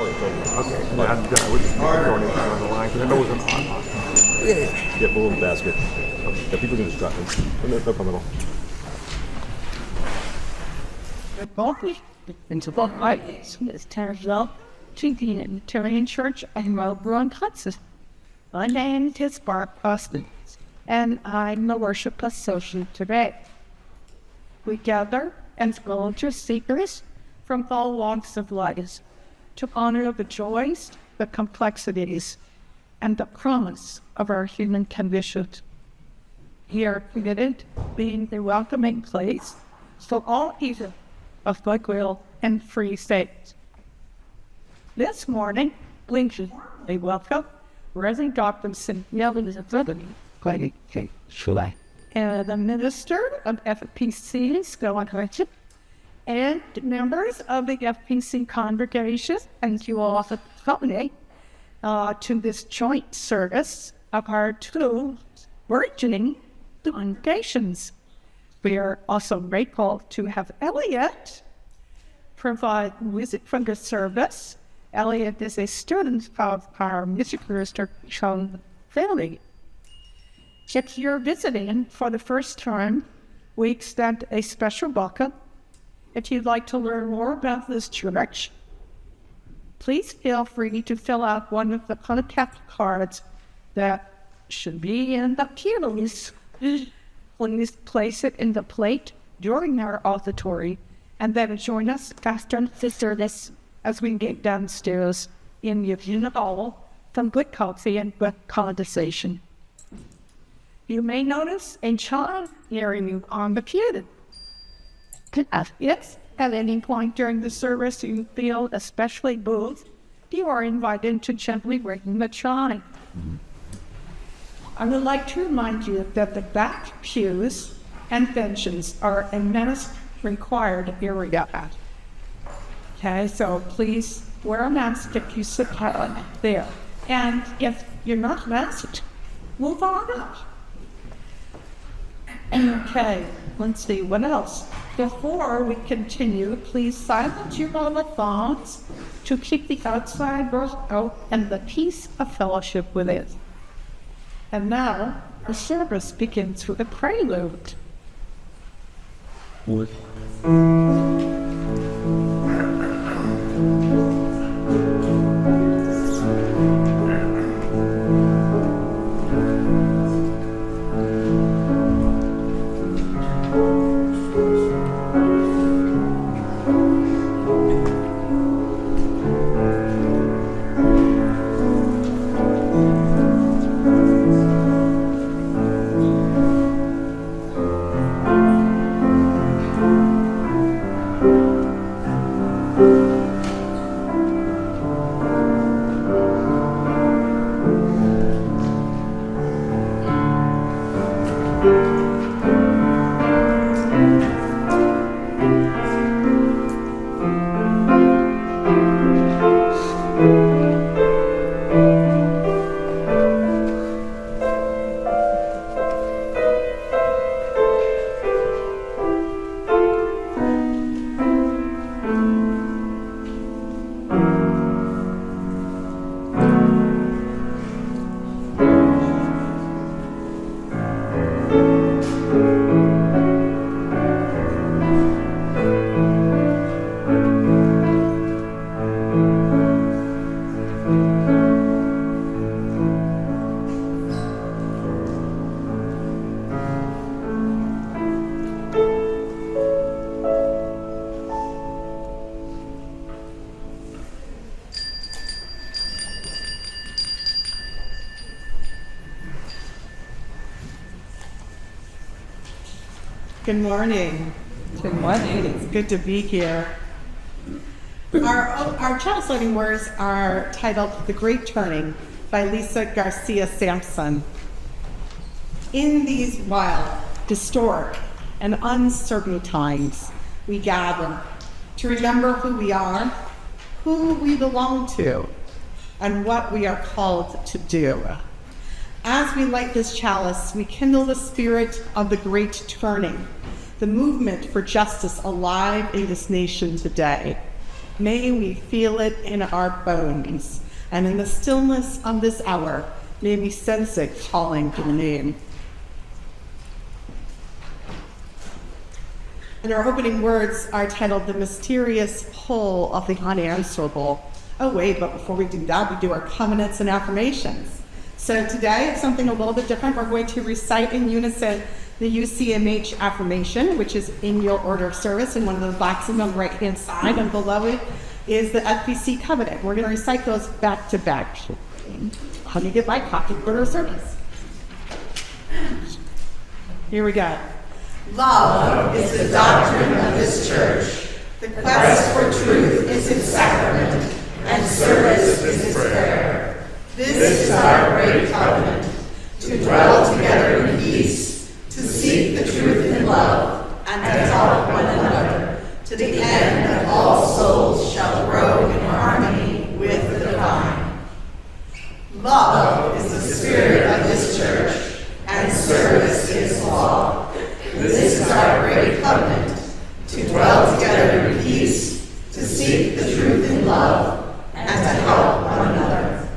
Okay, and I would just go anytime on the line because I know it was an on. Yeah, put a little basket. Yeah, people can just drop them. No problem at all. Into both parties, it's Tarantella to the Unitarian Church and Bran, Texas. My name is Hossfeld, and I'm the worship associate today. We gather as religious seekers from all walks of life to honor the joys, the complexities, and the promise of our human condition. We are committed to being a welcoming place for all people of goodwill and free faith. This morning, we welcome Reverend Dr. Cynthia and the minister of FPC, Bianche, and members of the FPC congregation, and you all for coming to this joint service of our two burgeoning congregations. We are also grateful to have Elliot provide music for the service. Elliot is a student of our music minister, family. If you're visiting for the first time, we extend a special welcome. If you'd like to learn more about this church, please feel free to fill out one of the contact cards that should be in the pews. Please place it in the plate during our offertory, and then join us after the service as we get downstairs in the hall, some good coffee and good conversation. You may notice a child near you on the pew. If at any point during the service you feel especially moved, you are invited to gently ring the chime. I would like to remind you that the back pews and benches are a mask required area. Okay, so please wear a mask if you sit there. And if you're not masked, move on up. Okay, let's see, what else? Before we continue, please silence your mobile phones to keep the outside world out and the peace of fellowship with it. And now, the service begins with a prelude. What? Good morning. Good morning. It's good to be here. Our Chalice Lighting words are titled The Great Turning by Lisa Garcia Sampson. In these wild, historic, and uncertain times, we gather to remember who we are, who we belong to, and what we are called to do. As we light this chalice, we kindle the spirit of the great turning, the movement for justice alive in this nation today. May we feel it in our bones, and in the stillness of this hour, may we sense it calling to the name. And our opening words are titled The Mysterious Pull of the Unanswerable. Oh wait, but before we do that, we do our covenants and affirmations. So today, it's something a little bit different. We're going to recite in unison the UUCMH affirmation, which is in your order of service in one of the boxes on the right-hand side, and below it is the FPC covenant. We're going to recite those back to back. Let me get my copy of order of service. Here we go. Love is the doctrine of this church. The quest for truth is its sacrament, and service is its prayer. This is our great covenant, to dwell together in peace, to seek the truth in love, and to help one another, to the end that all souls shall grow in harmony with the divine. Love is the spirit of this church, and service is law. This is our great covenant, to dwell together in peace, to seek the truth in love, and to help one another.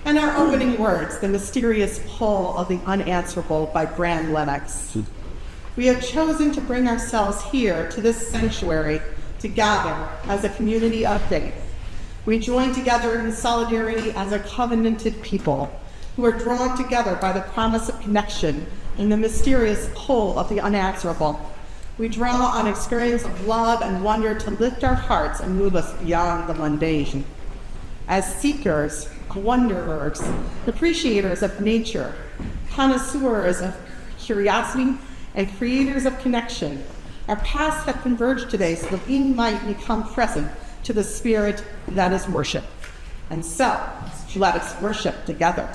And our opening words, The Mysterious Pull of the Unanswerable by Bran, Lennox. We have chosen to bring ourselves here to this sanctuary to gather as a community of faith. We join together in solidarity as a covenanted people who are drawn together by the promise of connection in the mysterious pull of the unanswerable. We draw on experience of love and wonder to lift our hearts and move us beyond the mundane. As seekers, wanderers, appreciators of nature, connoisseurs of curiosity, and creators of connection, our paths have converged today so that we might become present to the spirit that is worship. And so, let us worship together.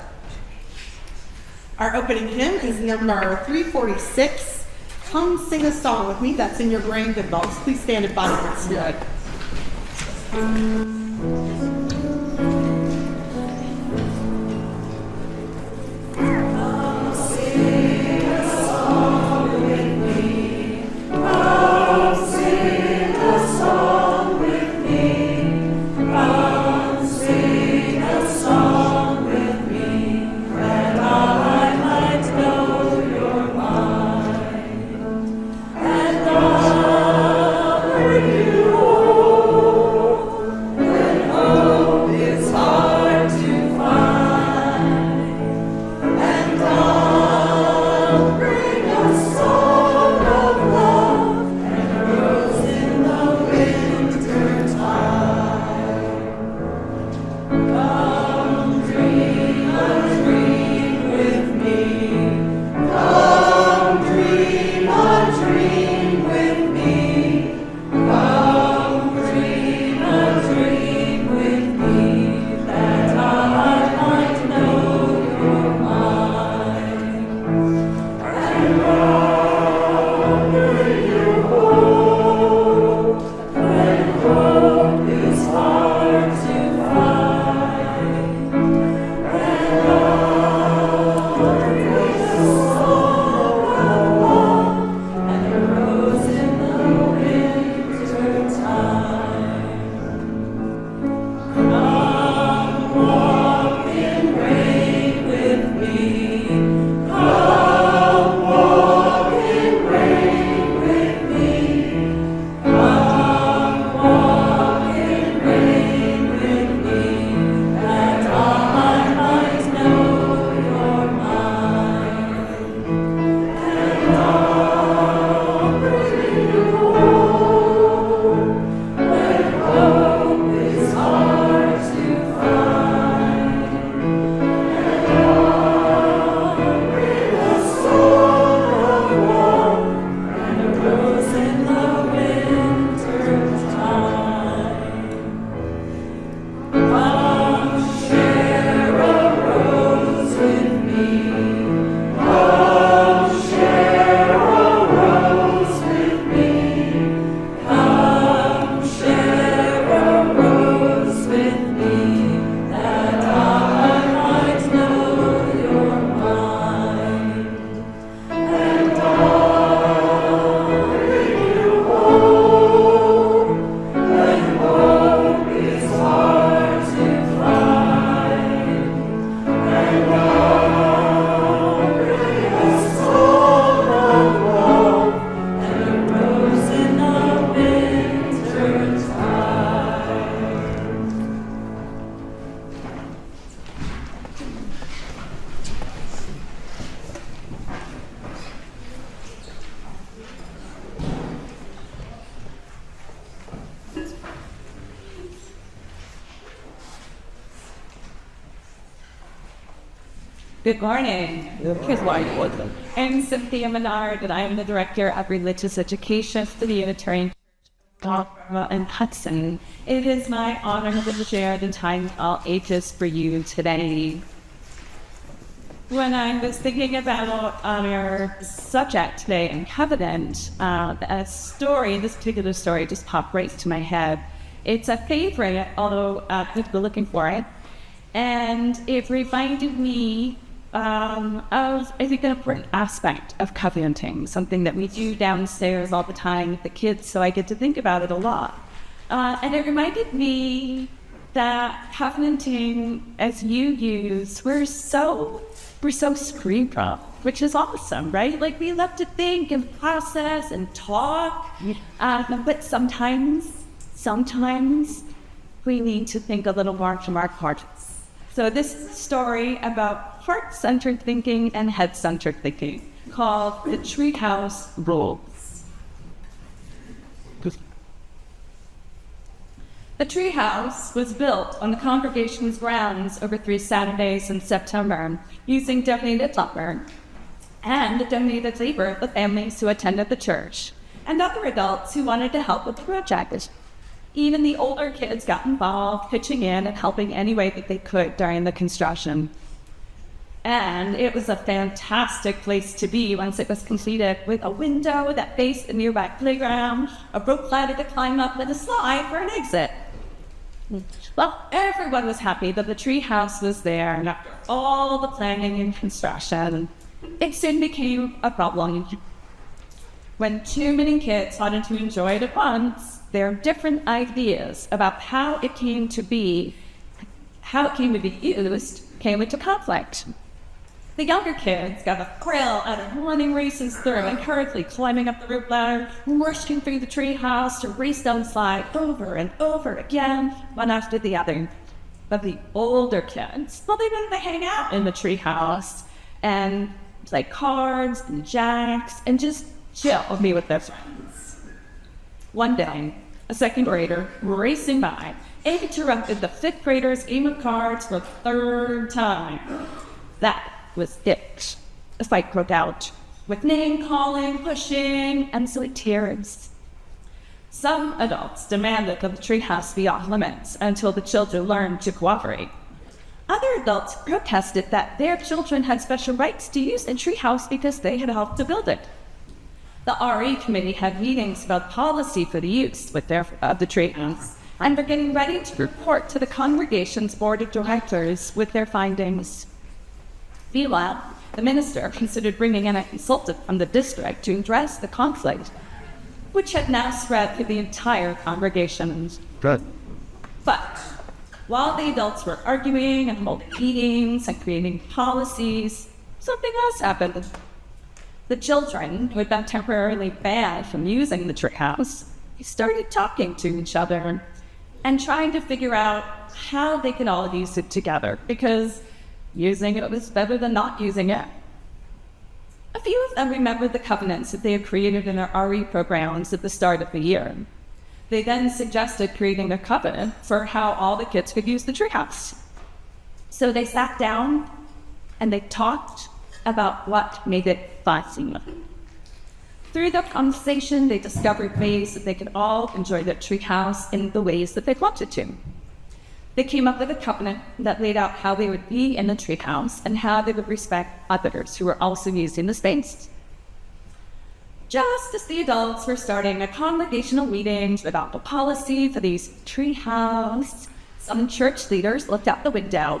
Our opening hymn is number 346. Come sing a song with me. That's in your brain, Gibbons. Please stand and body with spirit. And Good morning. Here's why you was them. I'm Cynthia Menard, and I am the Director of Religious Education for the Unitarian Church in Hudson. It is my honor to share the time of all ages for you today. When I was thinking about our subject today in Covenant, a story, this particular story just popped right to my head. It's a favorite, although I've been looking for it. And it reminded me of, I think, an important aspect of covenanting, something that we do downstairs all the time with the kids, so I get to think about it a lot. And it reminded me that covenanting, as you use, we're so cerebral, which is awesome, right? Like, we love to think and process and talk, but sometimes we need to think a little more from our hearts. So this is a story about heart-centered thinking and head-centered thinking, called the Treehouse Rules. The treehouse was built on the congregation's grounds over 3 Saturdays in September using donated lumber and donated labor of the families who attended the church and other adults who wanted to help with the project. Even the older kids got involved, pitching in and helping any way that they could during the construction. And it was a fantastic place to be once it was completed, with a window that faced a nearby playground, a rope ladder to climb up, and a slide for an exit. Well, everyone was happy that the treehouse was there, and after all the planning and construction, it soon became a problem. When too many kids wanted to enjoy it at once, their different ideas about how it came to be used came into conflict. The younger kids got a thrill out of running races through and hurriedly climbing up the rope ladder, rushing through the treehouse to race down the slide over and over again, one after the other. But the older kids, well, they wanted to hang out in the treehouse and play cards and jacks and just chill with me with their friends. One day, a second grader racing by interrupted the fifth grader's game of cards for the third time. That was it. A fight broke out, with name-calling, pushing, and sweet tears. Some adults demanded that the treehouse be off limits until the children learned to cooperate. Other adults protested that their children had special rights to use the treehouse because they had helped to build it. The RE committee had meetings about policy for the use of the treehouse, and were getting ready to report to the congregation's board of directors with their findings. Meanwhile, the minister considered bringing in a consultant from the district to address the conflict, which had now spread through the entire congregation. Good. But while the adults were arguing and holding meetings and creating policies, something else happened. The children, who had been temporarily banned from using the treehouse, started talking to each other and trying to figure out how they could all use it together, because using it was better than not using it. A few of them remembered the covenants that they had created in their RE programs at the start of the year. They then suggested creating a covenant for how all the kids could use the treehouse. So they sat down and they talked about what made it fun. Through the conversation, they discovered ways that they could all enjoy their treehouse in the ways that they wanted to. They came up with a covenant that laid out how they would be in the treehouse and how they would respect others who were also using the space. Just as the adults were starting a congregational meeting about the policy for these treehouse, some church leaders looked out the window,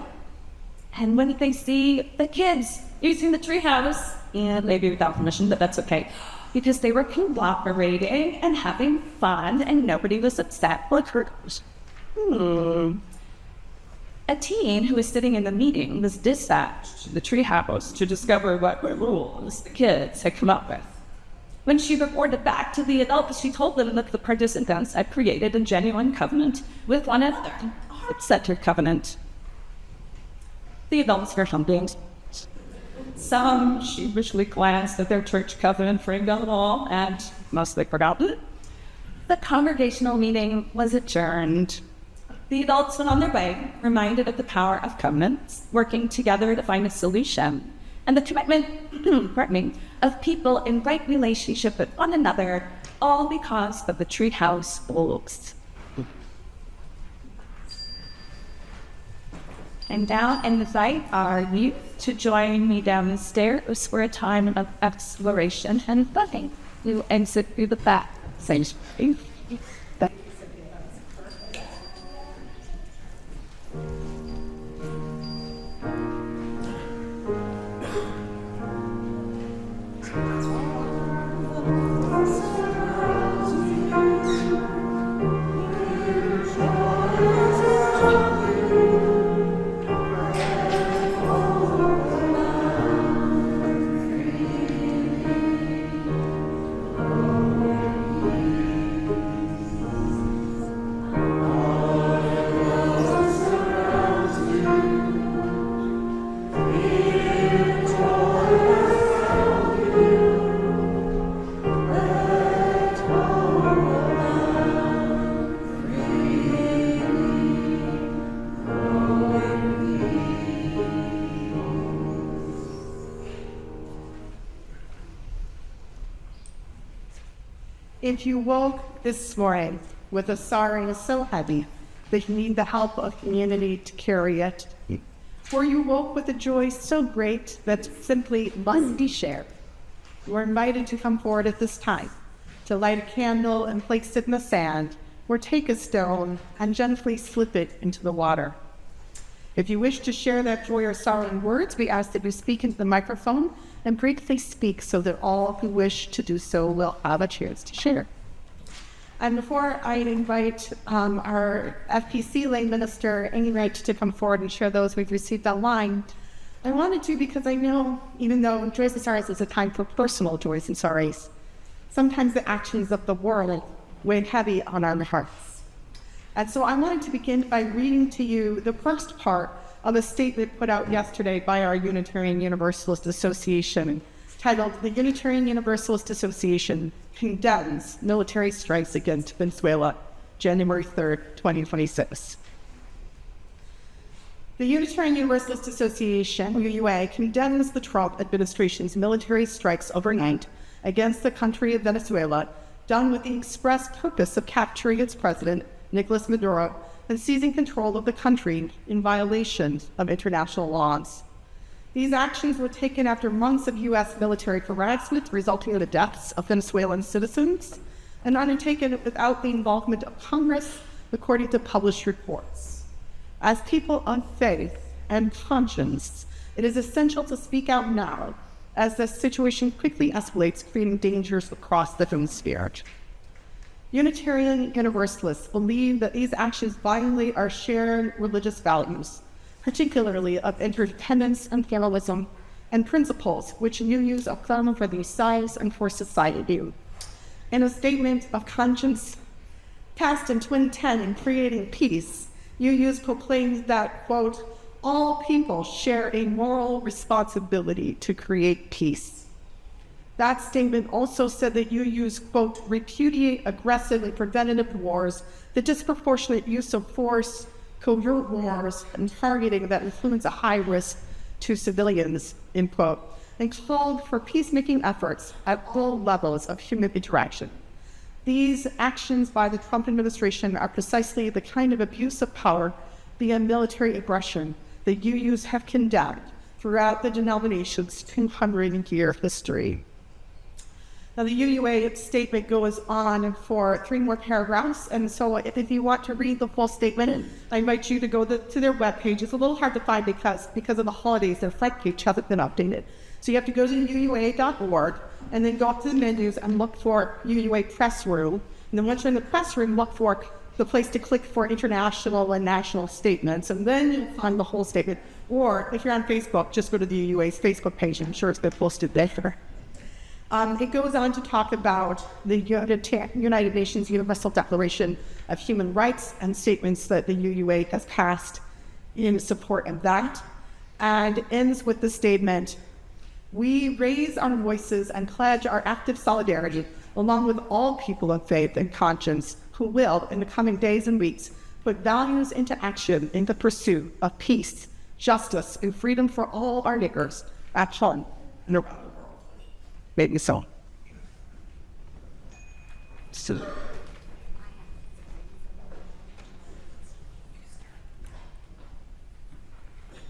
and when they see the kids using the treehouse, and maybe without permission, but that's okay, because they were cooperating and having fun, and nobody was upset with her. A teen who was sitting in the meeting was dispatched to the treehouse to discover what rules the kids had come up with. When she reported back to the adults, she told them that the participants had created a genuine covenant with one another. It set her covenant. The adults were humbled. Some sheepishly glanced at their church covenant framed on the wall and mostly forgot it. The congregational meeting was adjourned. The adults went on their way, reminded of the power of covenants, working together to find a solution, and the commitment of people in right relationship with one another, all because of the treehouse oaths. And now invite our youth to join me downstairs for a time of exploration and fun. We will exit through the back. If you woke this morning with a sorrow so heavy that you need the help of community to carry it, or you woke with a joy so great that simply must be shared, you are invited to come forward at this time to light a candle and place it in the sand, or take a stone and gently slip it into the water. If you wish to share that joy or sorrow in words, we ask that you speak into the microphone and briefly speak so that all who wish to do so will have a chance to share. And before I invite our FPC lay minister, Ingrid, to come forward and share those we've received online, I wanted to because I know, even though Joys and Sorrows is a time for personal joys and sorrows, sometimes the actions of the world weigh heavy on our hearts. And so I wanted to begin by reading to you the first part of a statement put out yesterday by our Unitarian Universalist Association, titled, "The Unitarian Universalist Association Condemns Military Strikes Against Venezuela, January 3rd, 2026. The Unitarian Universalist Association, UUA, condemns the Trump administration's military strikes overnight against the country of Venezuela, done with the express purpose of capturing its president, Nicolas Maduro, and seizing control of the country in violation of international laws. These actions were taken after months of U.S. military harassment resulting in the deaths of Venezuelan citizens, and undertaken without the involvement of Congress, according to published reports. As people of faith and conscience, it is essential to speak out now, as the situation quickly escalates, creating dangers across the hemisphere. Unitarian Universalists believe that these actions violate our shared religious values, particularly of interdependence and pluralism, and principles which UUs affirm for themselves and for society. In a statement of conscience passed in 2010 in Creating Peace, UUs proclaimed that, quote, all people share a moral responsibility to create peace. That statement also said that UUs, quote, repudiate aggressive and preventative wars, the disproportionate use of force, covert wars, and targeting that influence a high risk to civilians, end quote, and called for peacemaking efforts at all levels of human interaction. These actions by the Trump administration are precisely the kind of abuse of power via military aggression that UUs have condemned throughout the denomination's 200-year history. Now, the UUA statement goes on for 3 more paragraphs, and so if you want to read the full statement, I invite you to go to their webpage. It's a little hard to find because of the holidays, their front page hasn't been updated. So you have to go to UUA.org, and then go up to the menus and look for UUA Press Room. And then once you're in the press room, look for the place to click for international and national statements, and then you'll find the whole statement. Or if you're on Facebook, just go to the UUA's Facebook page. I'm sure it's been posted there. It goes on to talk about the United Nations Universal Declaration of Human Rights and statements that the UUA has passed in support of that, and ends with the statement, we raise our voices and pledge our active solidarity along with all people of faith and conscience who will, in the coming days and weeks, put values into action in the pursuit of peace, justice, and freedom for all our neighbors at home and around the world. Maybe so.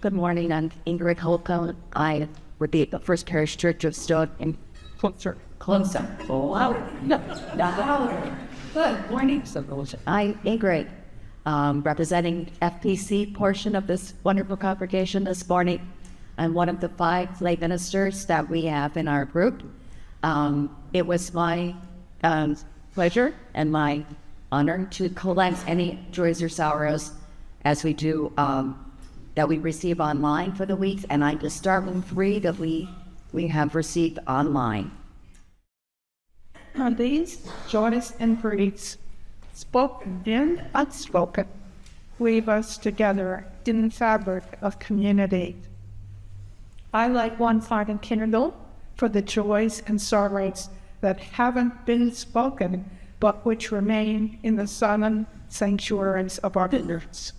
Good morning, I'm Ingrid Holcomb. I would be at the First Parish Church of Stone in Closer. Oh, wow. No. Good morning. I'm Ingrid, representing FPC portion of this wonderful congregation this morning. I'm one of the 5 lay ministers that we have in our group. It was my pleasure and my honor to collect any joys or sorrows as we do that we receive online for the week, and I just start with 3 that we have received online. These joys and griefs, spoken and unspoken, weave us together in the fabric of community. I light one final candle for the joys and sorrows that haven't been spoken, but which remain in the solemn sanctuaries of our hearts.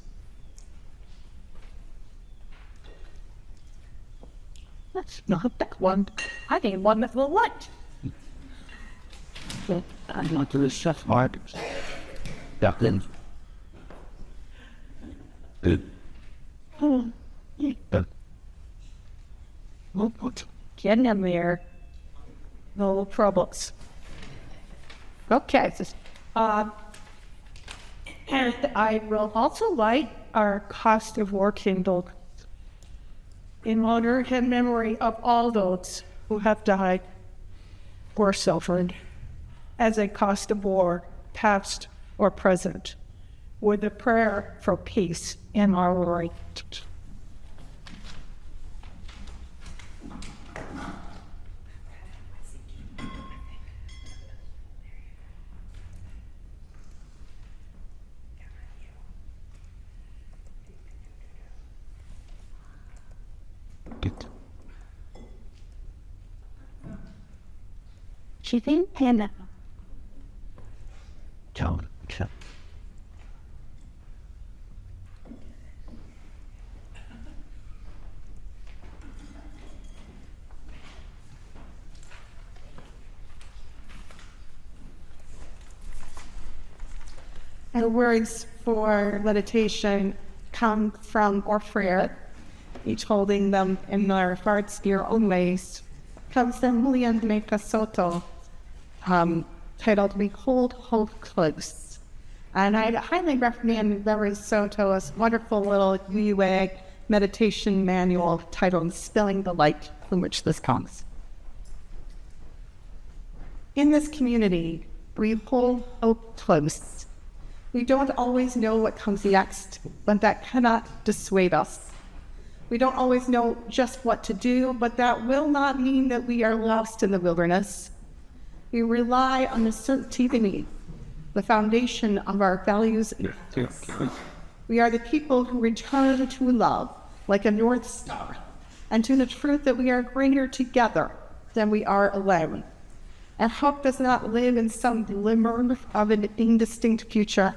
That's not that one. I need one that will light. I'm not to the chef markers. Dublin. Get in there. No troubles. Okay. And I will also light our cost of war candle in honor and memory of all those who have died or suffered as a cost of war, past or present, with a prayer for peace in our world. She thinks Hannah. John. And the words for meditation come from our prayer, each holding them in our hearts, your own ways. Comes from Julian Soto, titled "We Hold Hope Close." And I'd highly recommend Larry Soto's wonderful little UUA meditation manual titled "Spilling the Light," from which this comes. In this community, we hold hope close. We don't always know what comes next, but that cannot dissuade us. We don't always know just what to do, but that will not mean that we are lost in the wilderness. We rely on the certainty, the foundation of our values. We are the people who return to love like a North Star, and to the truth that we are greater together than we are alone. And hope does not live in some glimmer of an indistinct future.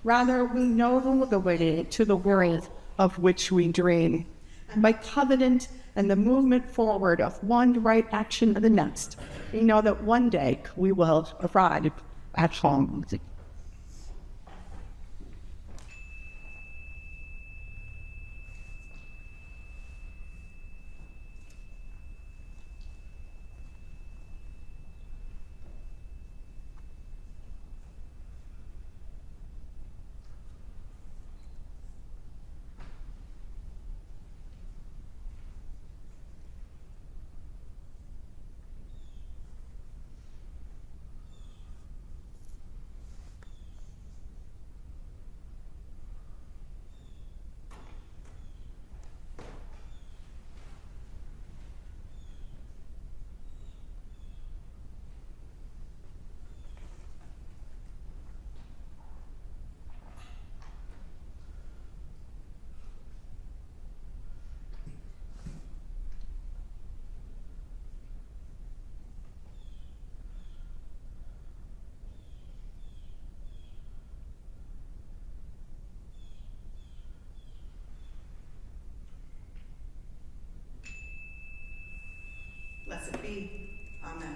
Rather, we know the way to the world of which we dream. And by covenant and the movement forward of one right action to the next, we know that one day we will arrive at home. be. Amen.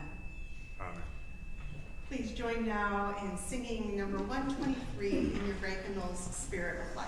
Please join now in singing number 123 in your Reichenel's Spirit of Life.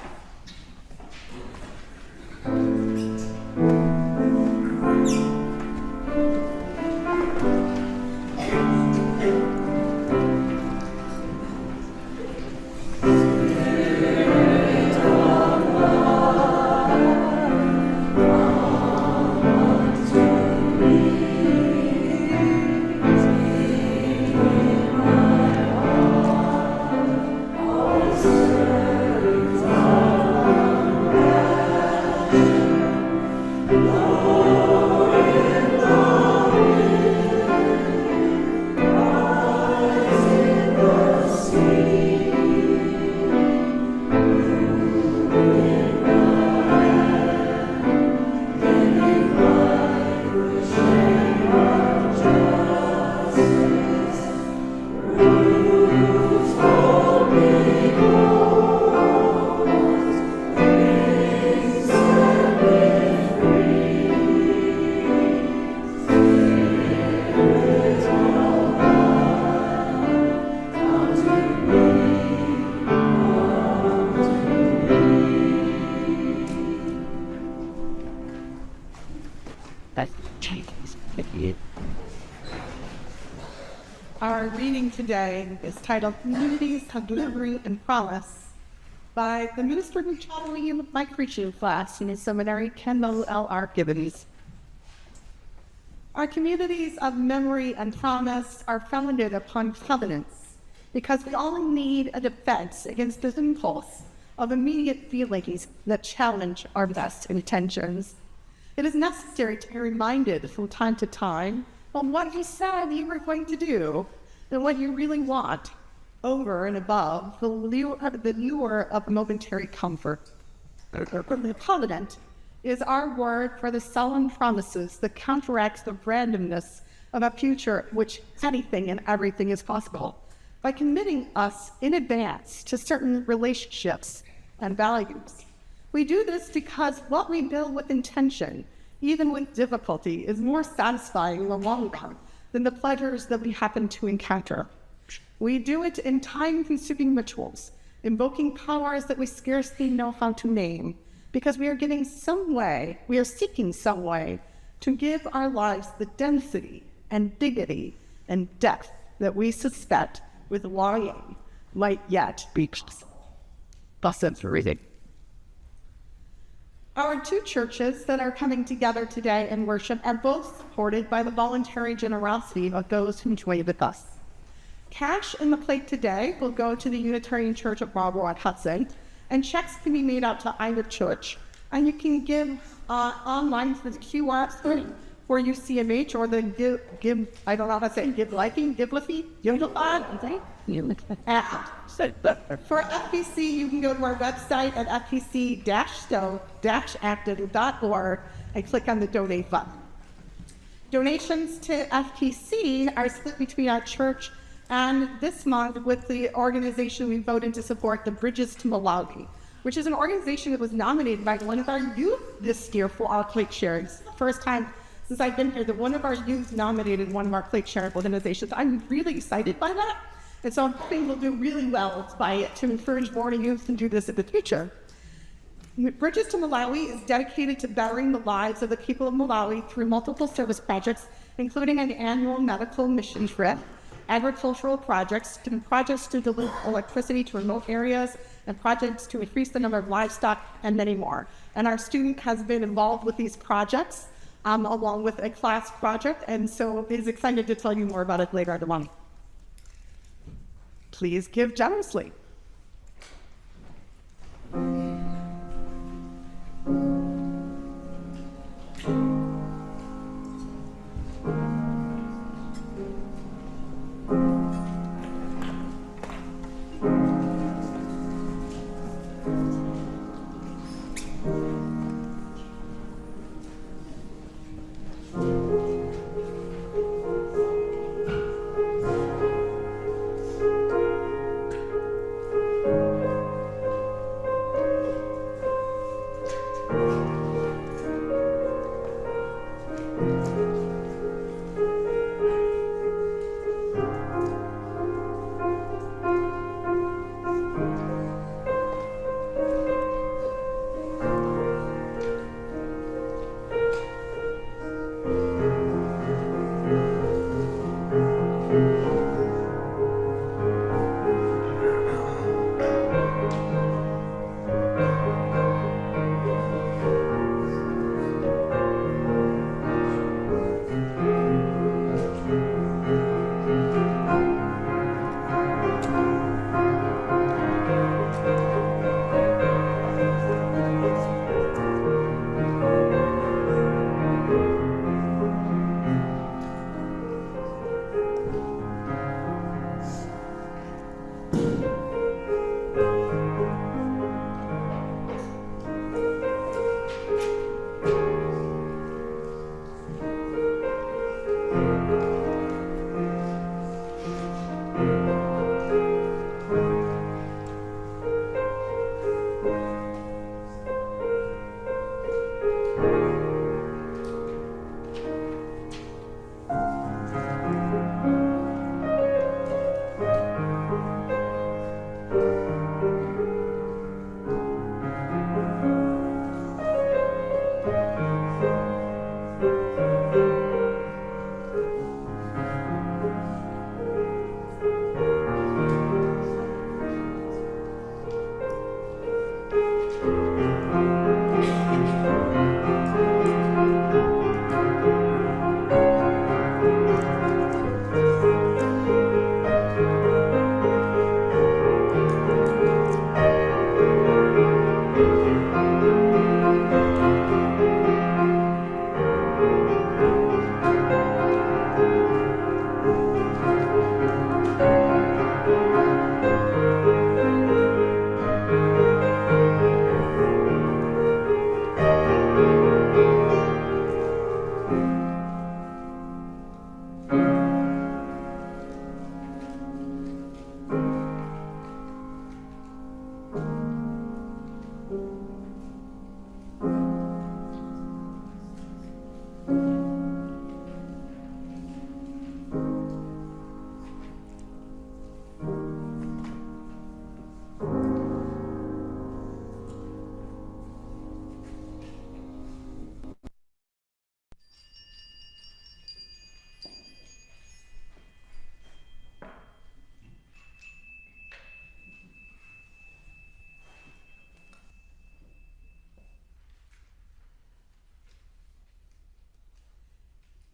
Our reading today is titled Communities of Delivery and Promise by the minister who taught me in my preaching class in the seminary, Kendyl L.R. Gibbons. Our communities of memory and promise are founded upon covenants because we all need a defense against this impulse of immediate feelings that challenge our best intentions. It is necessary to be reminded from time to time of what you said you were going to do and what you really want, over and above the lure of momentary comfort. The covenant is our word for the solemn promises that counteracts the randomness of a future in which anything and everything is possible, by committing us in advance to certain relationships and values. We do this because what we build with intention, even with difficulty, is more satisfying in the long run than the pleasures that we happen to encounter. We do it in time-consuming rituals, invoking powers that we scarcely know how to name, because we are seeking some way to give our lives the density and dignity and depth that we suspect with longing might yet be possible. Our two churches that are coming together today in worship are both supported by the voluntary generosity of those who join with us. Cash in the plate today will go to the Unitarian Church of Marlborough on Hudson, and checks can be made out to either church. And you can give online to the QR for UUCMH or the Gibb Lighting, for FPC, you can go to our website at fpc-active.org and click on the donate button. Donations to FPC are split between our church and this month with the organization we voted to support, the Bridges to Malawi, which is an organization that was nominated by one of our youth this year for our plate sharing. It's the first time since I've been here that one of our youth nominated one of our plate sharing organizations. I'm really excited by that. And so I'm hoping we'll do really well by it to encourage more youth to do this in the future. Bridges to Malawi is dedicated to bettering the lives of the people of Malawi through multiple service projects, including an annual medical mission trip, agricultural projects to deliver electricity to remote areas, and projects to increase the number of livestock, and many more. And our student has been involved with these projects, along with a class project, and so is excited to tell you more about it later in the month. Please give generously.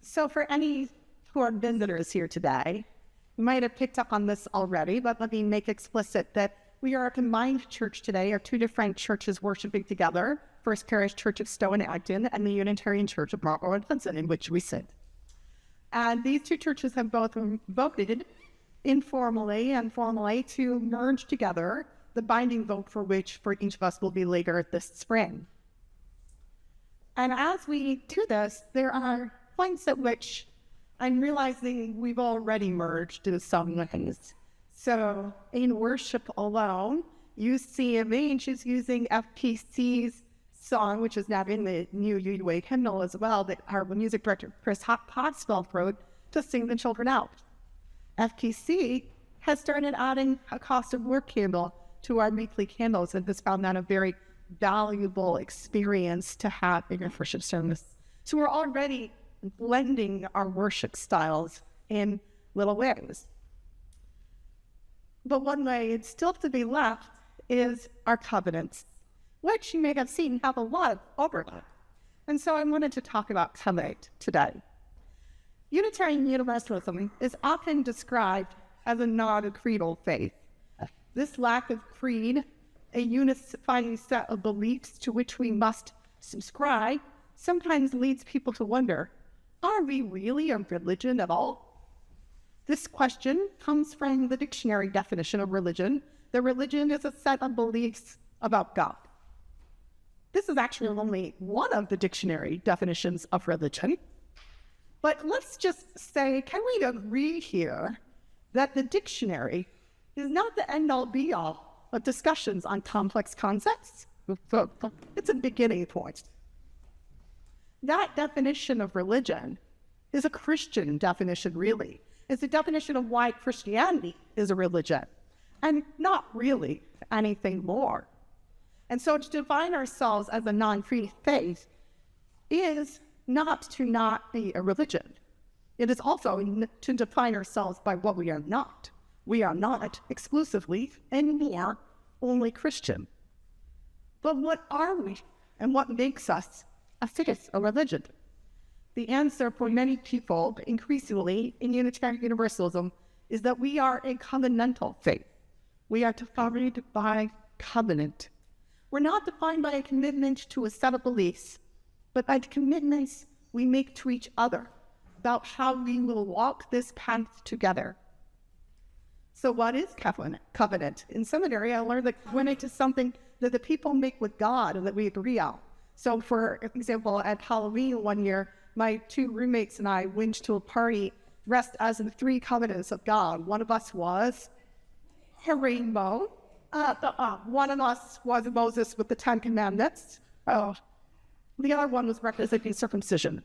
So for any who are visitors here today, you might have picked up on this already, but let me make explicit that we are a combined church today, or two different churches worshiping together, First Parish Church of Stowe and Acton and the Unitarian Church of Marlborough and Hudson, in which we sit. And these two churches have both voted informally and formally to merge together, the binding vote for which for each of us will be later this spring. And as we do this, there are points at which I'm realizing we've already merged in some ways. So in worship alone, UUCMH is using FPC's song, which is now in the new UUA hymnal as well, that our music director, Chris Hossfeld, wrote to sing the children out. FPC has started adding a cost of work candle to our weekly candles and has found that a very valuable experience to have in your worship service. So we're already blending our worship styles in little ways. But one way it's still to be left is our covenants, which you may have seen have a lot of overlap. And so I wanted to talk about covenant today. Unitarian Universalism is often described as a non-creedal faith. This lack of creed, a unifying set of beliefs to which we must subscribe, sometimes leads people to wonder, are we really a religion at all? This question comes from the dictionary definition of religion, that religion is a set of beliefs about God. This is actually only one of the dictionary definitions of religion. But let's just say, can we agree here that the dictionary is not the end-all be-all of discussions on complex concepts? It's a beginning point. That definition of religion is a Christian definition, really. It's a definition of why Christianity is a religion, and not really anything more. And so to define ourselves as a non-creed faith is not to not be a religion. It is also to define ourselves by what we are not. We are not exclusively anymore only Christian. But what are we, and what makes us a faith, a religion? The answer for many people, increasingly in Unitarian Universalism, is that we are a covenantal faith. We are defined by covenant. We're not defined by a commitment to a set of beliefs, but by the commitments we make to each other about how we will walk this path together. So what is covenant? In seminary, I learned that covenant is something that the people make with God and that we agree on. So for example, at Halloween one year, my two roommates and I went to a party dressed as the three covenants of God. One of us was a rainbow. One of us was Moses with the 10 Commandments. The other one was representing circumcision.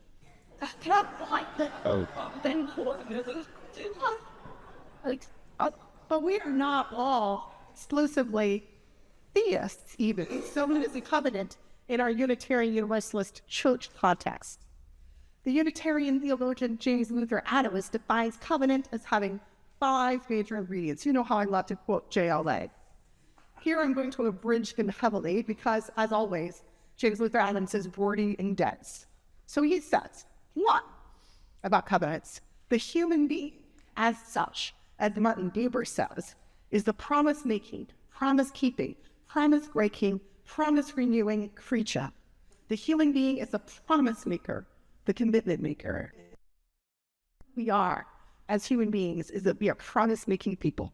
But we are not all exclusively theists even. So it is a covenant in our Unitarian Universalist church context. The Unitarian theologian James Luther Adams defines covenant as having 5 major ingredients. You know how I love to quote JLA. Here I'm going to abridge him heavily because, as always, James Luther Adams is wordy and dense. So he says, 1, about covenants, the human being as such, as Martin Buber says, is the promise-making, promise-keeping, promise-breaking, promise-renewing creature. The human being is a promise-maker, the commitment maker. We are, as human beings, is that we are promise-making people.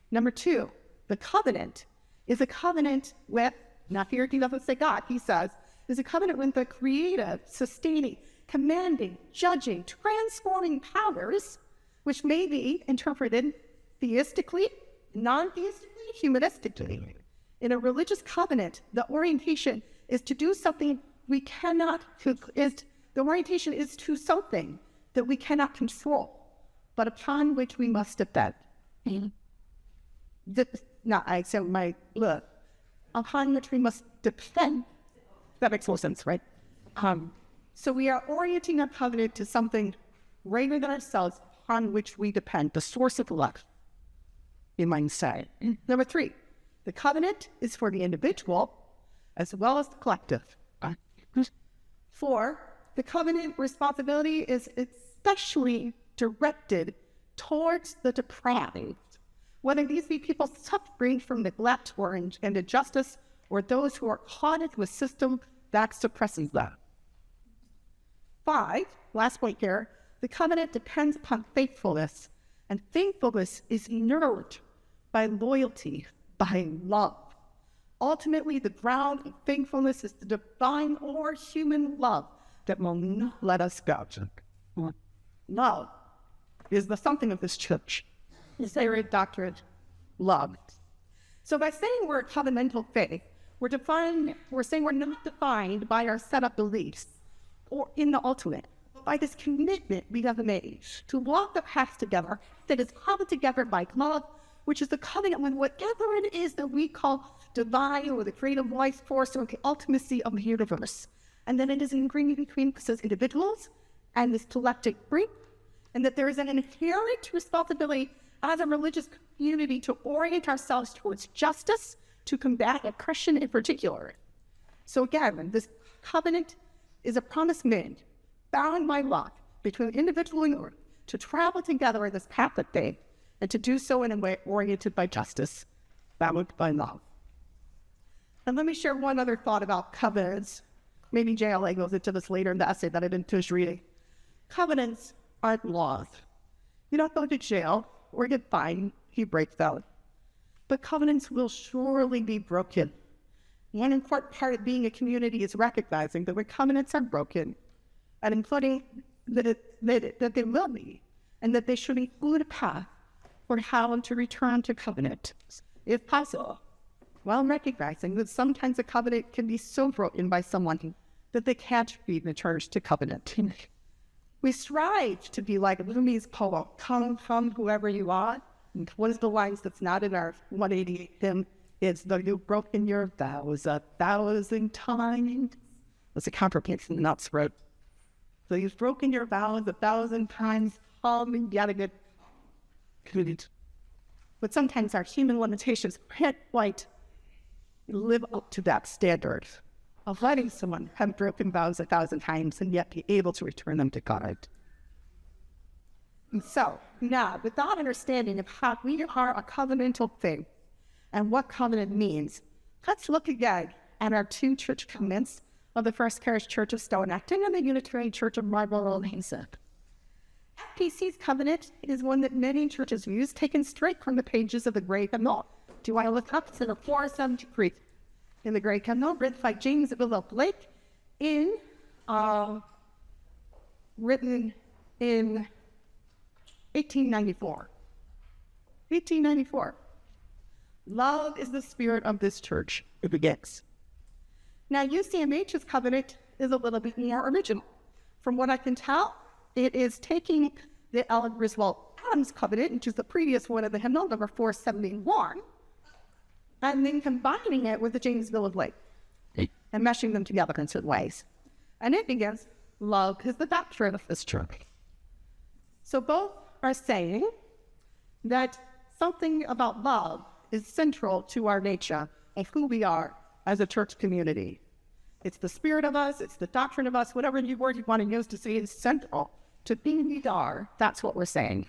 Number 2, the covenant is a covenant with, not here he doesn't say God, he says, is a covenant with the creative, sustaining, commanding, judging, transforming powers, which may be interpreted theistically, non-theistically, humanistically. In a religious covenant, the orientation is to do something we cannot, the orientation is to something that we cannot control, but upon which we must depend. Upon which we must depend. That makes more sense, right? So we are orienting our covenant to something greater than ourselves, upon which we depend, the source of life, you might say. Number 3, the covenant is for the individual as well as the collective. 4, the covenant responsibility is especially directed towards the depraved, whether these be people suffering from neglect or injustice, or those who are caught into a system that suppresses them. 5, last point here, the covenant depends upon faithfulness, and faithfulness is nurtured by loyalty, by love. Ultimately, the ground of faithfulness is the divine or human love that will not let us go. Love is the something of this church. It's a doctrine, love. So by saying we're a covenantal faith, we're saying we're not defined by our set of beliefs or in the ultimate, but by this commitment we have made to walk the path together that is held together by love, which is the covenant with whatever it is that we call divine or the creative life force or the ultimacy of the universe. And then it is an agreement between us as individuals and this collective group, and that there is an inherent responsibility as a religious community to orient ourselves towards justice, to combat oppression in particular. So again, this covenant is a promise made, bound by law, between individual and group, to travel together in this path of faith, and to do so in a way oriented by justice, bound by love. And let me share one other thought about covenants. Maybe JLA goes into this later in the essay that I didn't finish reading. Covenants aren't laws. You don't go to jail or get fined if you break them. But covenants will surely be broken. One important part of being a community is recognizing that when covenants are broken, and including that they will be, and that they should include a path for how to return to covenant, if possible, while recognizing that sometimes a covenant can be so broken by someone that they can't be returned to covenant. We strive to be like Lumi's poem, come whoever you are. And one of the lines that's not in our 188 hymn is, though you've broken your vows 1,000 times. That's a complication, not spread. So you've broken your vows 1,000 times, come yet again. But sometimes our human limitations can't quite live up to that standard of letting someone have broken vows 1,000 times and yet be able to return them to God. And so, now, with that understanding of how we are a covenantal faith and what covenant means, let's look again at our 2 church covenants of the First Parish Church of Stone Acton and the Unitarian Church of Marlborough and Hazen. FPC's covenant is one that many churches use, taken straight from the pages of the Great Hymnal. Do I look up to the 473 in the Great Hymnal, written by James Villa Blake, written in 1894. 1894. Love is the spirit of this church, it begins. Now, UCMH's covenant is a little bit more original. From what I can tell, it is taking the Ellen Griswold Adams covenant, which is the previous one of the hymnal, number 471, and then combining it with the James Villa Blake and meshing them together in certain ways. And it begins, love is the doctrine of this church. So both are saying that something about love is central to our nature and who we are as a church community. It's the spirit of us, it's the doctrine of us, whatever word you want to use to say is central to being we are. That's what we're saying.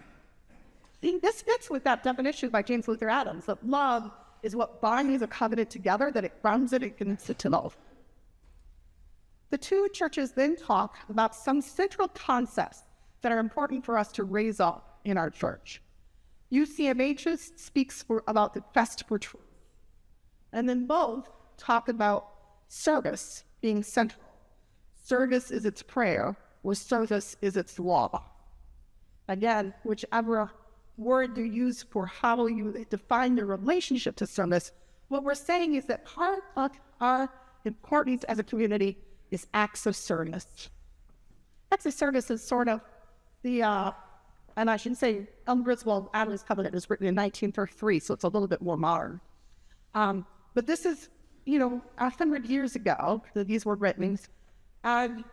This fits with that definition by James Luther Adams, that love is what binds a covenant together, that it grounds it and connects it to love. The 2 churches then talk about some central concepts that are important for us to raise up in our church. UCMH speaks about the quest for truth. And then both talk about service being central. Service is its prayer, or service is its law. Again, whichever word you use for how you define your relationship to service, what we're saying is that part of our importance as a community is acts of service. Acts of service is sort of the, and I should say, Ellen Griswold Adams covenant was written in 1933, so it's a little bit more modern. But this is, 100 years ago that these were written, and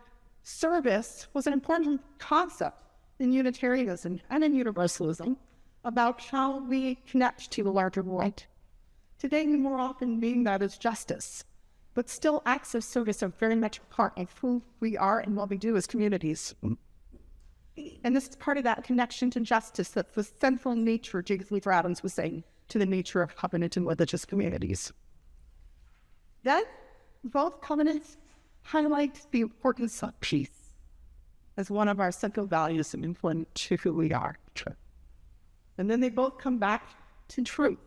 service was an important concept in Unitarianism and in Universalism about how we connect to the larger world. Today, we more often mean that as justice. but still acts of service are very much a part of who we are and what we do as communities. And this is part of that connection to justice, that's the central nature, James Luther Adams was saying, to the nature of covenant and religious communities. Then, both covenants highlight the importance of peace as one of our central values and influence to who we are. And then they both come back to truth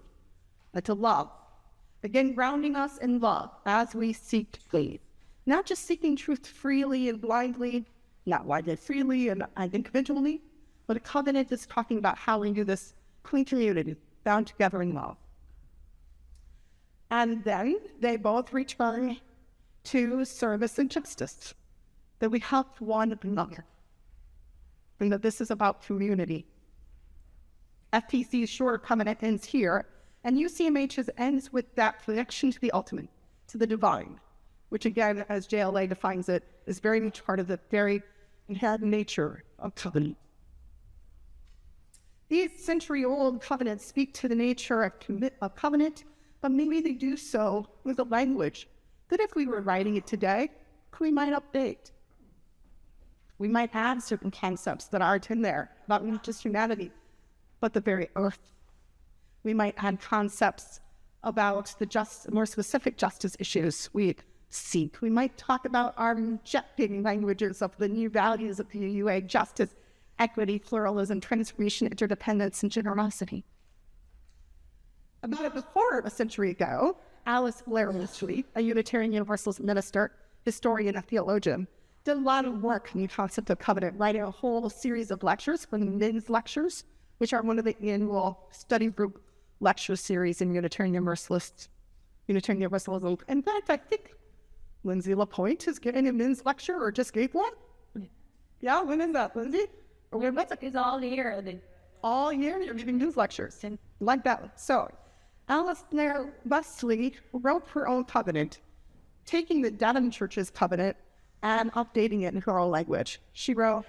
and to love. Again, grounding us in love as we seek to lead. Not just seeking truth freely and blindly, not widely freely and individually, but a covenant is talking about how we do this clean community, bound together in love. And then they both return to service and justice, that we help one another, and that this is about community. FPC's shorter covenant ends here, and UCMH's ends with that connection to the ultimate, to the divine, which again, as JLA defines it, is very much part of the very inherent nature of covenant. These century-old covenants speak to the nature of covenant, but maybe they do so with a language that if we were writing it today, we might update. We might add certain concepts that aren't in there, not just humanity, but the very earth. We might add concepts about the more specific justice issues we seek. We might talk about our injecting languages of the new values of the UUA: justice, equity, pluralism, transformation, interdependence, and generosity. About a quarter of a century ago, Alice Blair, a Unitarian Universalist minister, historian, and theologian, did a lot of work in the concept of covenant, writing a whole series of lectures, from the men's lectures, which are one of the annual study group lecture series in Unitarian Universalism. In fact, I think Lindsay LaPointe is giving a men's lecture, or just gave one. Yeah, when is that, Lindsay? It's all year. All year you're giving news lectures, and like that one. So, Alice Blair Wesley wrote her own covenant, taking the Dedham Church's covenant and updating it in her own language. She wrote,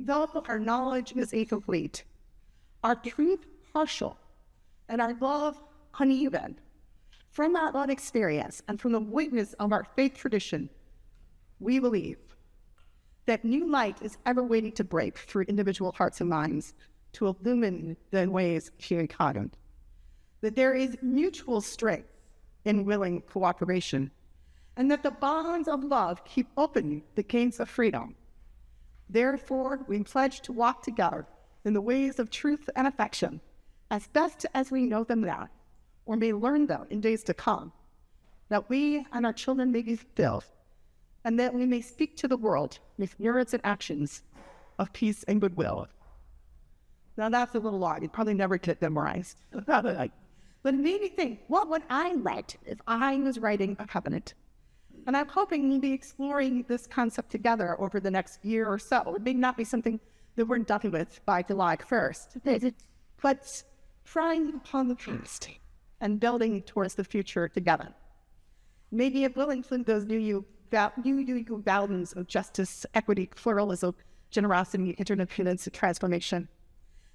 "Though our knowledge is incomplete, our truth partial, and our love uneven, from our own experience and from the witness of our faith tradition, we believe that new light is ever waiting to break through individual hearts and minds to illumine the ways of humankind. That there is mutual strength in willing cooperation, and that the bonds of love keep open the gates of freedom. Therefore, we pledge to walk together in the ways of truth and affection as best as we know them now, or may learn them in days to come, that we and our children may be fulfilled, and that we may speak to the world with words and actions of peace and goodwill." Now that's a little long. You'd probably never get it memorized. But it made me think, what would I write if I was writing a covenant? And I'm hoping we'll be exploring this concept together over the next year or so. It may not be something that we're done with by July 1st, but trying upon the past and building towards the future together. Maybe it will include those new values of justice, equity, pluralism, generosity, interdependence, and transformation.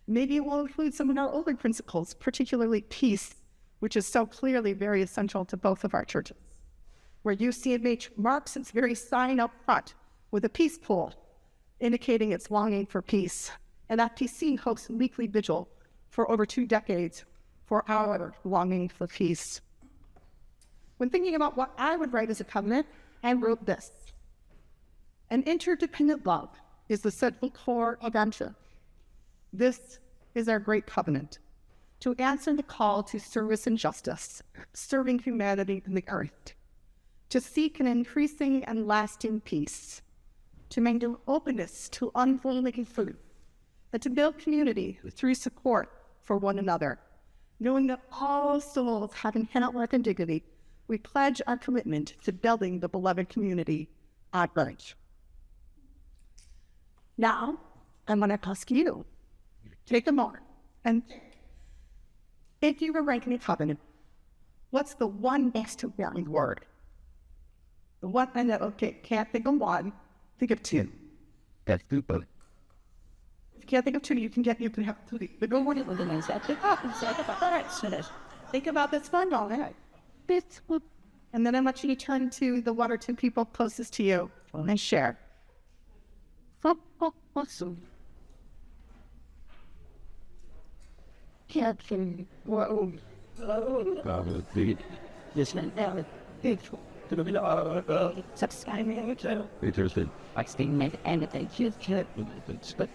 Maybe it will include some of our older principles, particularly peace, which is so clearly very essential to both of our churches, where UCMH marks its very sign up front with a peace pool, indicating its longing for peace, and FPC hosts a weekly vigil for over 2 decades for our longing for peace. When thinking about what I would write as a covenant, I wrote this: an interdependent love is the central core of our church. This is our great covenant, to answer the call to service and justice, serving humanity and the earth, to seek an increasing and lasting peace, to maintain openness to unfolding fruit, and to build community through support for one another. Knowing that all souls have inherent worth and dignity, we pledge our commitment to building the beloved community on earth. Now, I'm going to ask you, take a moment and think, if you were writing a covenant, what's the one most important word? The one thing that, can't think of one, think of 2. That's super. If you can't think of 2, you can have 3. But go on, think about this one, all right? And then I want you to turn to the one or two people closest to you and share. Awesome. Interesting. I stay made anything just kid but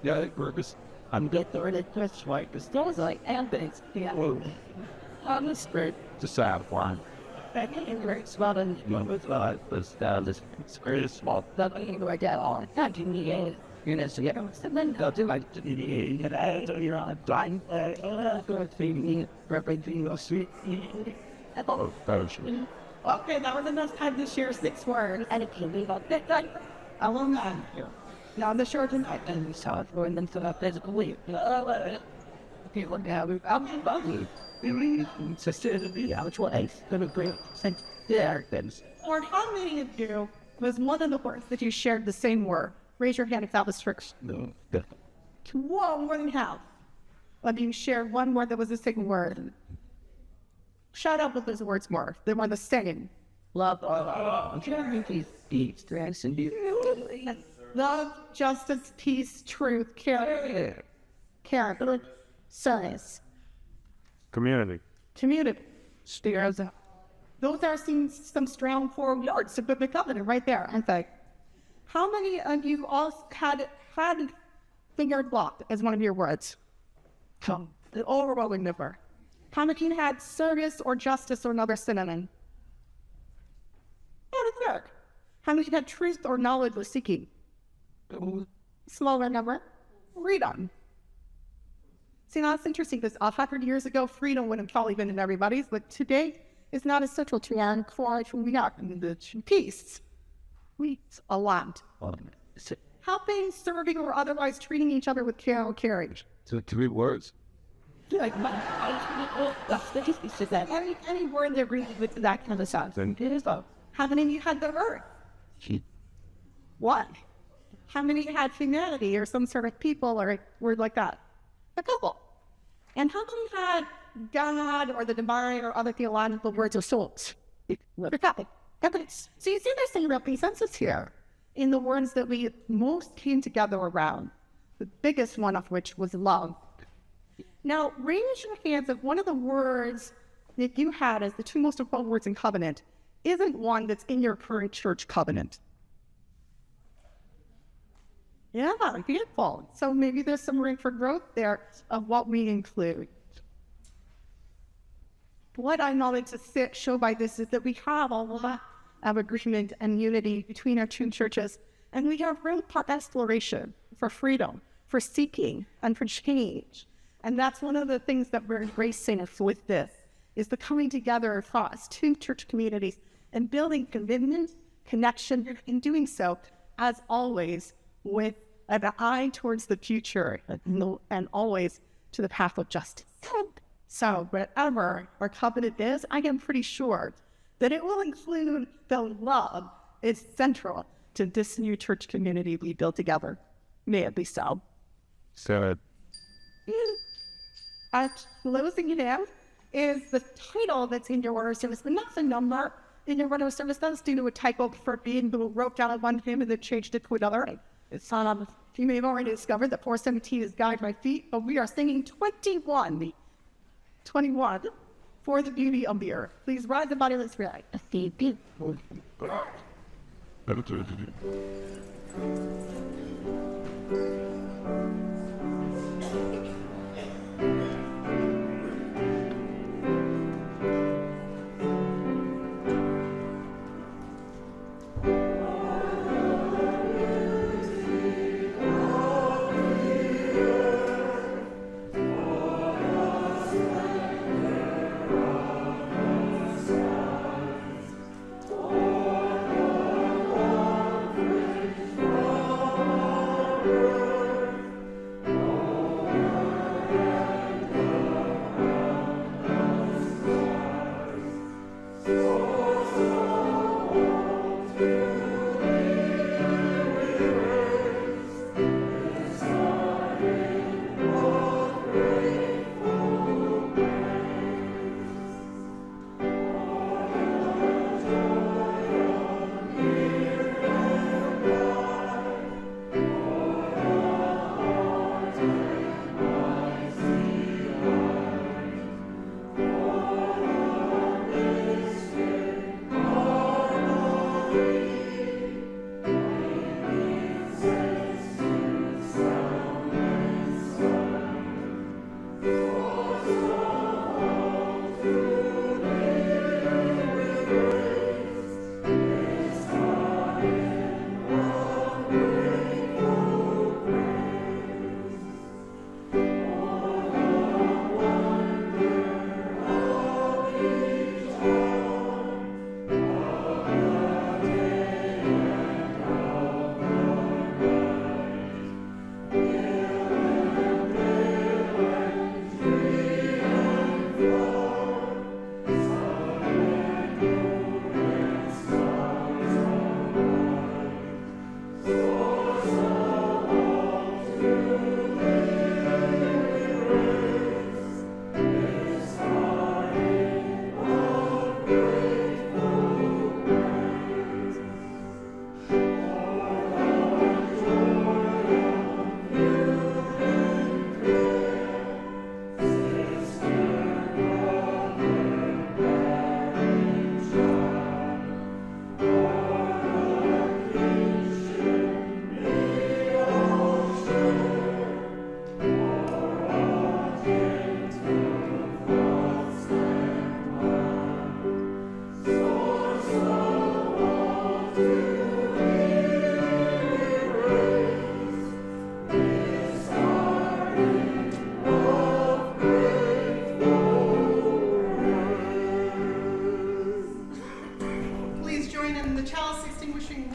Yeah, it works. I'm get the red that's like the stores like and things. Yeah. On the spirit It's a sad one. back in very small and with this this very small that I can go down on. Not in the end. You know, so yeah, and then go to like you're on a blind good thing representing your sweet. Oh, that was Okay, that was enough time to share 6 words. And it can be about that time. I will not. Now the short tonight. And we saw it going into the physically. People now, I'm buggy. Really, sustainably, out twice. Gonna great sense there, then. Or how many of you was one of the words that you shared the same word? Raise your hand if that was true. no. Whoa, more than half of you shared one word that was the same word. Shut up with those words more. They were the same. Love, charity, peace, strength, and beauty. Love, justice, peace, truth, care, service, Community. community. There's those are some strong 4 words to put the covenant right there, aren't they? How many of you all had finger blocked as one of your words? The overwhelming number. How many of you had service or justice or another synonym? How many of you had truth or knowledge was seeking? Smaller number. Freedom. See, now it's interesting because 100 years ago, freedom would have probably been in everybody's, but today is not essential to our core to react and peace. A lot. Helping, serving, or otherwise treating each other with care or caring. So 3 words. Like, any word that agrees with that kind of stuff. How many of you had the earth? One. How many had humanity or some sort of people or a word like that? A couple. And how many had God or the divine or other theological words or souls? A couple. So you see there's some real consensus here in the words that we most came together around, the biggest one of which was love. Now, raise your hands if one of the words that you had as the 2 most important words in covenant isn't one that's in your current church covenant. Yeah, beautiful. So maybe there's some room for growth there of what we include. What I wanted to show by this is that we have a lot of agreement and unity between our 2 churches, and we have room for exploration, for freedom, for seeking, and for change. And that's one of the things that we're embracing with this, is the coming together across 2 church communities and building commitment, connection, and doing so, as always, with an eye towards the future and always to the path of justice. So whatever our covenant is, I am pretty sure that it will include the love is central to this new church community we build together. May it be so. So At closing it out is the title that's in your order of service, but not the number in your order of service. That's due to a typo for being who wrote down one hymn and then changed it to another. It's you may have already discovered that 417 is Guide My Feet, but we are singing 21 for the beauty of the earth. Please rise the body of the spirit. Thank you.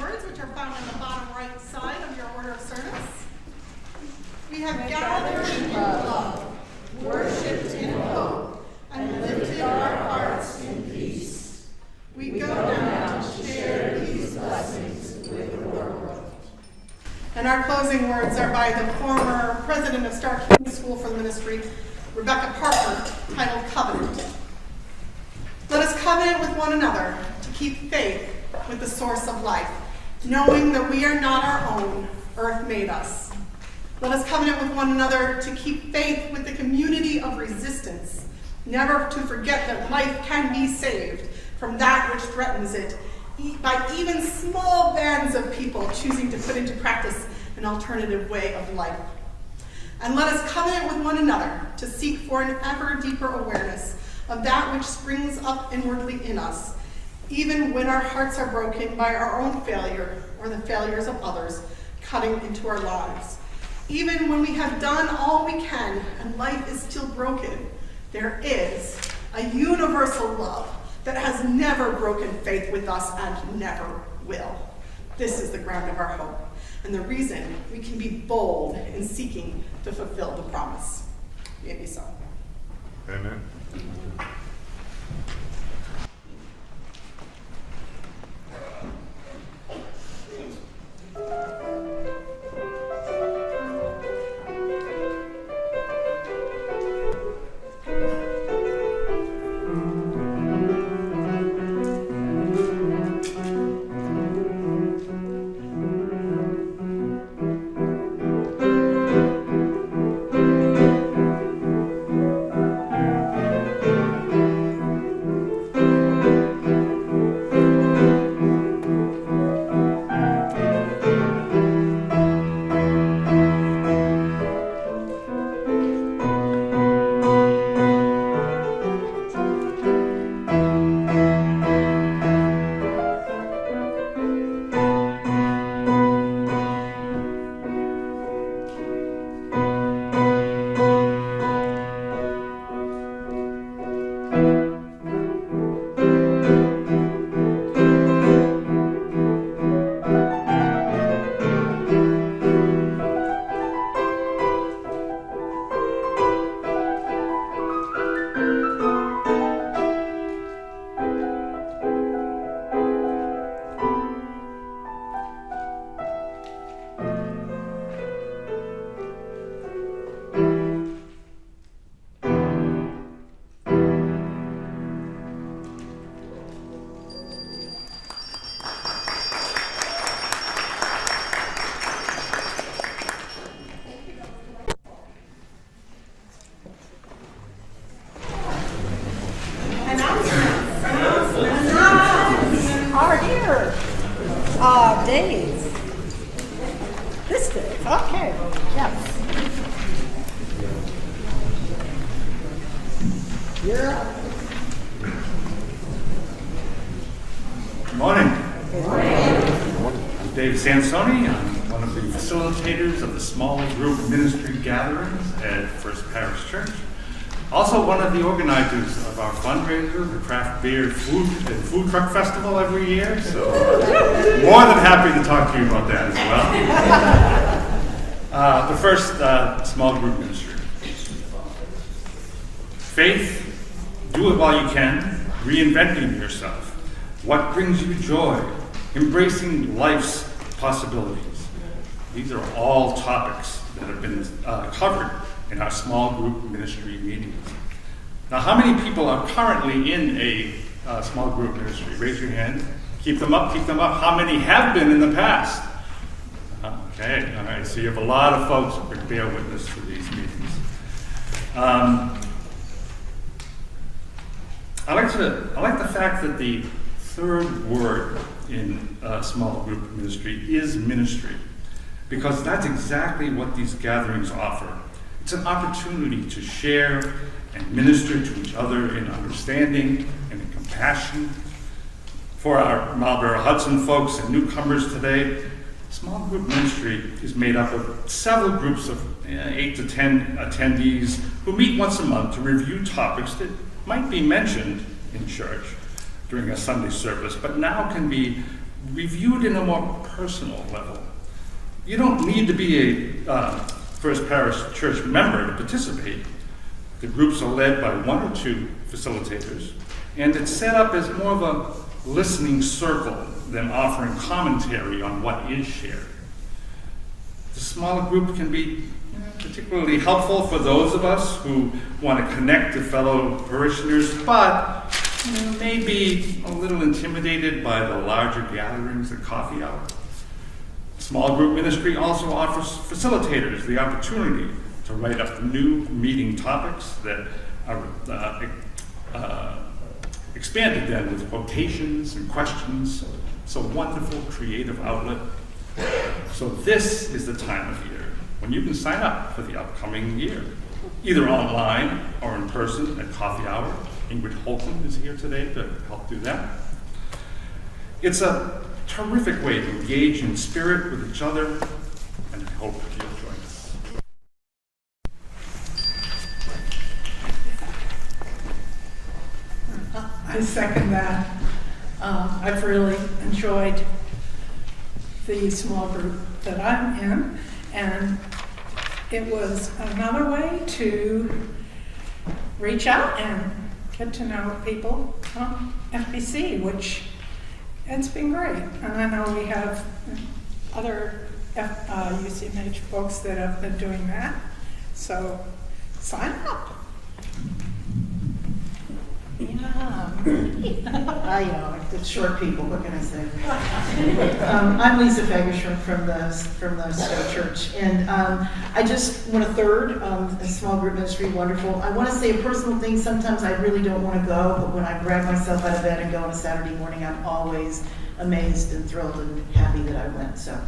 words, which are found on the bottom right side of your order of service. We have gathered in love, worshipped in hope, and lifted our hearts in peace. We go now to share these blessings with the world. And our closing words are by the former president of Stark County School for the Ministry, Rebecca Parker, titled Covenant. Let us covenant with one another to keep faith with the source of life, knowing that we are not our own, earth made us. Let us covenant with one another to keep faith with the community of resistance, never to forget that life can be saved from that which threatens it, by even small bands of people choosing to put into practice an alternative way of life. And let us covenant with one another to seek for an ever deeper awareness of that which springs up inwardly in us, even when our hearts are broken by our own failure or the failures of others cutting into our lives. Even when we have done all we can and life is still broken, there is a universal love that has never broken faith with us and never will. This is the ground of our hope and the reason we can be bold in seeking to fulfill the promise. May it be so. Amen. Days. This day. Okay. Yes. You're up. Good morning. I'm Dave Sansoni. I'm one of the facilitators of the small group ministry gatherings at First Parish Church. Also one of the organizers of our fundraiser, the Craft Beer Food Truck Festival every year. So more than happy to talk to you about that as well. The first small group ministry. Faith, do it while you can, reinventing yourself. What brings you joy? Embracing life's possibilities. These are all topics that have been covered in our small group ministry meetings. Now, how many people are currently in a small group ministry? Raise your hand. Keep them up, keep them up. How many have been in the past? Okay, all right, so you have a lot of folks who can bear witness to these meetings. I like the fact that the third word in small group ministry is ministry, because that's exactly what these gatherings offer. It's an opportunity to share and minister to each other in understanding and in compassion. For our Marlborough Hudson folks and newcomers today, small group ministry is made up of several groups of 8 to 10 attendees who meet once a month to review topics that might be mentioned in church during a Sunday service, but now can be reviewed in a more personal level. You don't need to be a First Parish Church member to participate. The groups are led by one or two facilitators, and it's set up as more of a listening circle than offering commentary on what is shared. The smaller group can be particularly helpful for those of us who want to connect to fellow parishioners, but may be a little intimidated by the larger gatherings at coffee hour. Small group ministry also offers facilitators the opportunity to write up new meeting topics that are expanded then with quotations and questions. It's a wonderful creative outlet. So this is the time of year when you can sign up for the upcoming year, either online or in person at coffee hour. Ingrid Holton is here today to help do that. It's a terrific way to engage in spirit with each other, and I hope you'll join us. I second that. I've really enjoyed the small group that I'm in, and it was another way to reach out and get to know people from FPC, which it's been great. And I know we have other UCMH folks that have been doing that, so sign up. I know, it's short people, what can I say? I'm Lisa Fagerstrom from the Stowe Church, and I just want to third a small group ministry, wonderful. I want to say a personal thing, sometimes I really don't want to go, but when I grab myself out of bed and go on a Saturday morning, I'm always amazed and thrilled and happy that I went, so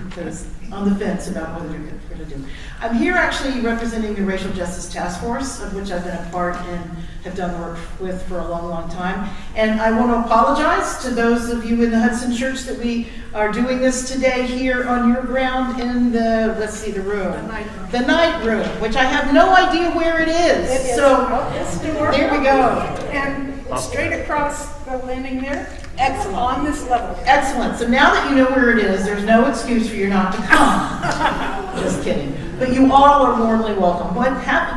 because on the fence about whether you're going to do. I'm here actually representing the Racial Justice Task Force, of which I've been a part and have done work with for a long, long time. And I want to apologize to those of you in the Hudson Church that we are doing this today here on your ground in the, let's see, the room. The night room, which I have no idea where it is. It is. So there we go. And straight across the landing there. Excellent. On this level. Excellent. So now that you know where it is, there's no excuse for you not to come. Just kidding. But you all are warmly welcome.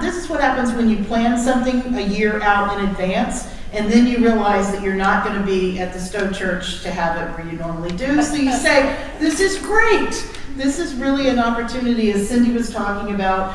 This is what happens when you plan something a year out in advance, and then you realize that you're not going to be at the Stowe Church to have it where you normally do. So you say, this is great. This is really an opportunity, as Cindy was talking about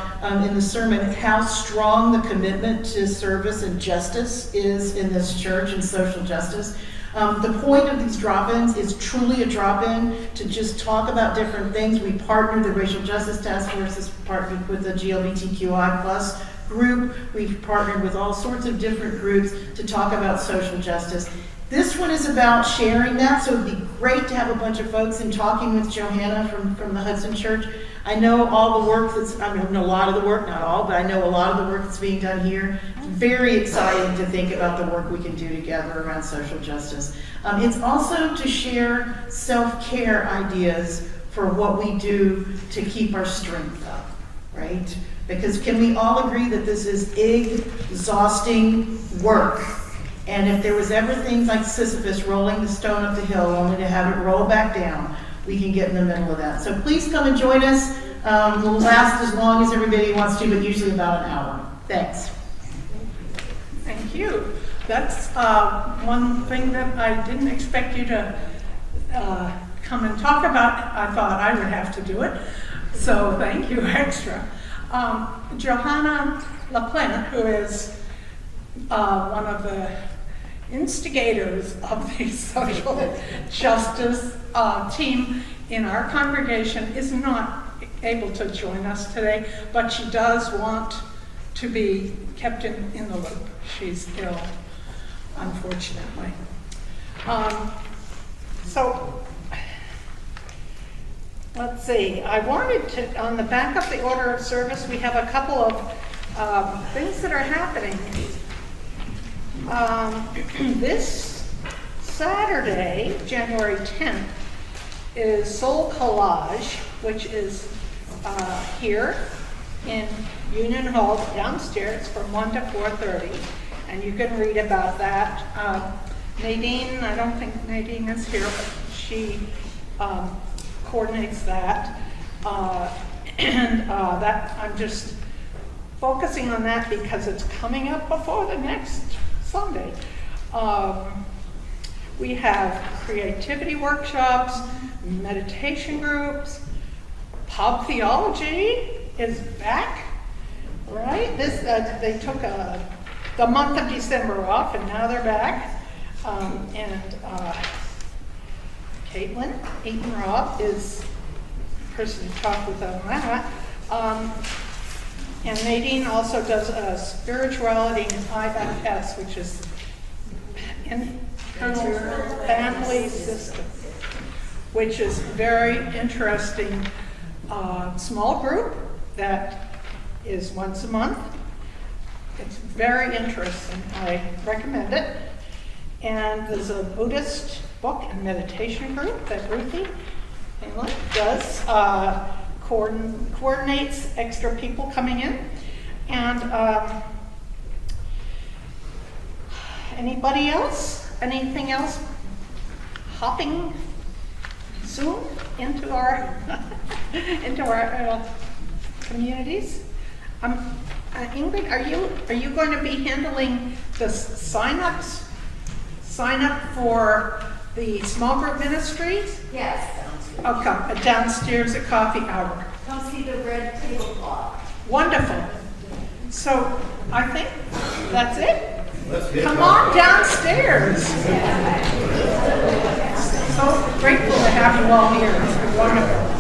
in the sermon, how strong the commitment to service and justice is in this church and social justice. The point of these drop-ins is truly a drop-in to just talk about different things. We partnered, the Racial Justice Task Force has partnered with the GLBTQI+ group. We've partnered with all sorts of different groups to talk about social justice. This one is about sharing that, so it'd be great to have a bunch of folks and talking with Johanna from the Hudson Church. I know all the work I know a lot of the work, not all, but I know a lot of the work that's being done here. It's very exciting to think about the work we can do together around social justice. It's also to share self-care ideas for what we do to keep our strength up, right? Because can we all agree that this is exhausting work? And if there was ever things like Sisyphus rolling the stone up the hill only to have it roll back down, we can get in the middle of that. So please come and join us. We'll last as long as everybody wants to, but usually about an hour. Thanks. Thank you. That's one thing that I didn't expect you to come and talk about. I thought I would have to do it. So thank you extra. Johanna LaPlante, who is one of the instigators of the social justice team in our congregation, is not able to join us today, but she does want to be kept in the loop. She's ill, unfortunately. So let's see, I wanted to, on the back of the order of service, we have a couple of things that are happening. This Saturday, January 10th, is Soul Collage, which is here in Union Hall downstairs from 1 to 4:30, and you can read about that. Nadine, I don't think Nadine is here, but she coordinates that. That I'm just focusing on that because it's coming up before the next Sunday. We have creativity workshops, meditation groups, pub theology is back, right? This they took the month of December off, and now they're back. Caitlin Eaton-Robb is the person to talk with on that. And Nadine also does spirituality and IFS, which is internal family system, which is very interesting. Small group that is once a month. It's very interesting. I recommend it. And there's a Buddhist book and meditation group that Ruthie England does, coordinates extra people coming in. And anybody else? Anything else hopping soon into our into our communities? Ingrid, are you going to be handling the sign-ups? Sign up for the small group ministries? Yes. Okay, downstairs at coffee hour. Come see the red tablecloth. Wonderful. So I think that's it. Come on downstairs. So grateful to have you all here. It's wonderful.